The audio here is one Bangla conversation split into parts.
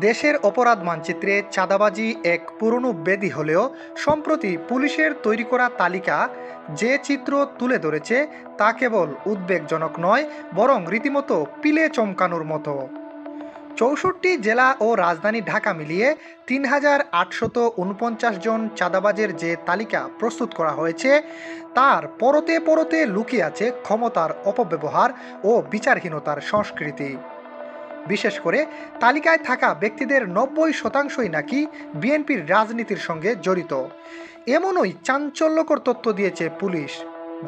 দেশের অপরাধ মানচিত্রে চাঁদাবাজি এক পুরনো ব্যাধি হলেও সম্প্রতি পুলিশের তৈরি করা তালিকা যে চিত্র তুলে ধরেছে তা কেবল উদ্বেগজনক নয়, বরং রীতিমতো পিলে চমকানোর মতো। ৬৪ জেলা ও রাজধানী ঢাকা মিলিয়ে ৩,৮৪৯ জন চাঁদাবাজের যে তালিকা প্রস্তুত করা হয়েছে, তার পরতে পরতে লুকিয়ে আছে ক্ষমতার অপব্যবহার ও বিচারহীনতার সংস্কৃতি। বিশেষ করে তালিকায় থাকা ব্যক্তিদের ৯০% নাকি বিএনপির রাজনীতির সঙ্গে জড়িত, এমনই চাঞ্চল্যকর তথ্য দিয়েছে পুলিশ,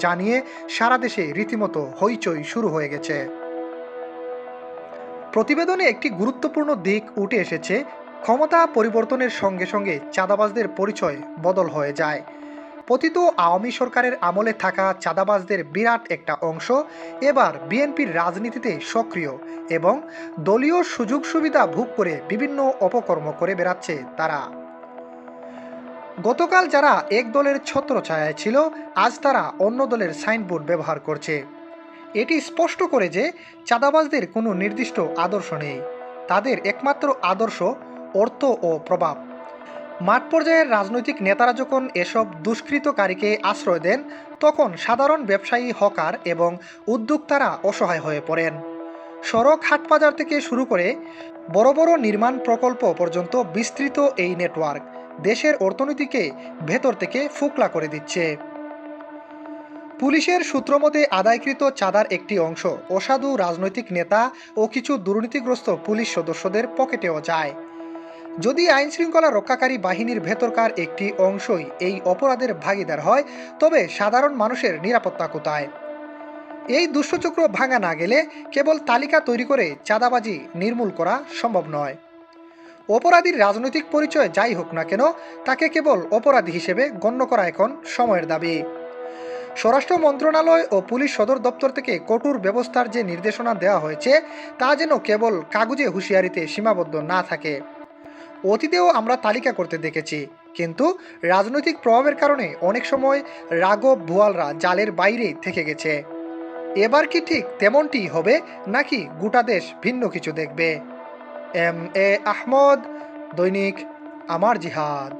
জানিয়ে সারা দেশে রীতিমতো হইচই শুরু হয়ে গেছে। প্রতিবেদনে একটি গুরুত্বপূর্ণ দিক উঠে এসেছে, ক্ষমতা পরিবর্তনের সঙ্গে সঙ্গে চাঁদাবাজদের পরিচয় বদল হয়ে যায়। পতিত আওয়ামী সরকারের আমলে থাকা চাঁদাবাজদের বিরাট একটা অংশ এবার বিএনপির রাজনীতিতে সক্রিয় এবং দলীয় সুযোগ সুবিধা ভোগ করে বিভিন্ন অপকর্ম করে বেড়াচ্ছে তারা। গতকাল যারা এক দলের ছত্রছায়ায় ছিল, আজ তারা অন্য দলের সাইনবোর্ড ব্যবহার করছে। এটি স্পষ্ট করে যে চাঁদাবাজদের কোনো নির্দিষ্ট আদর্শ নেই, তাদের একমাত্র আদর্শ অর্থ ও প্রভাব। মাঠ পর্যায়ের রাজনৈতিক নেতারা যখন এসব দুষ্কৃতকারীকে আশ্রয় দেন, তখন সাধারণ ব্যবসায়ী, হকার এবং উদ্যোক্তারা অসহায় হয়ে পড়েন। সড়ক, হাটবাজার থেকে শুরু করে বড় বড় নির্মাণ প্রকল্প পর্যন্ত বিস্তৃত এই নেটওয়ার্ক দেশের অর্থনীতিকে ভেতর থেকে ফোকলা করে দিচ্ছে। পুলিশের সূত্রমতে আদায়কৃত চাঁদার একটি অংশ অসাধু রাজনৈতিক নেতা ও কিছু দুর্নীতিগ্রস্ত পুলিশ সদস্যদের পকেটেও যায়। যদি আইনশৃঙ্খলা রক্ষাকারী বাহিনীর ভেতরকার একটি অংশই এই অপরাধের ভাগিদার হয়, তবে সাধারণ মানুষের নিরাপত্তা কোথায়? এই দুষ্টচক্র ভাঙা না গেলে কেবল তালিকা তৈরি করে চাঁদাবাজি নির্মূল করা সম্ভব নয়। অপরাধীর রাজনৈতিক পরিচয় যাই হোক না কেন, তাকে কেবল অপরাধী হিসেবে গণ্য করা এখন সময়ের দাবি। স্বরাষ্ট্র মন্ত্রণালয় ও পুলিশ সদর দপ্তর থেকে কঠোর ব্যবস্থার যে নির্দেশনা দেওয়া হয়েছে, তা যেন কেবল কাগুজে হুঁশিয়ারিতে সীমাবদ্ধ না থাকে। অতীতেও আমরা তালিকা করতে দেখেছি, কিন্তু রাজনৈতিক প্রভাবের কারণে অনেক সময় রাঘব ভুয়ালরা জালের বাইরে থেকে গেছে। এবার কি ঠিক তেমনটি হবে, নাকি গোটা দেশ ভিন্ন কিছু দেখবে? এম এ আহমদ, দৈনিক আমার জিহাদ।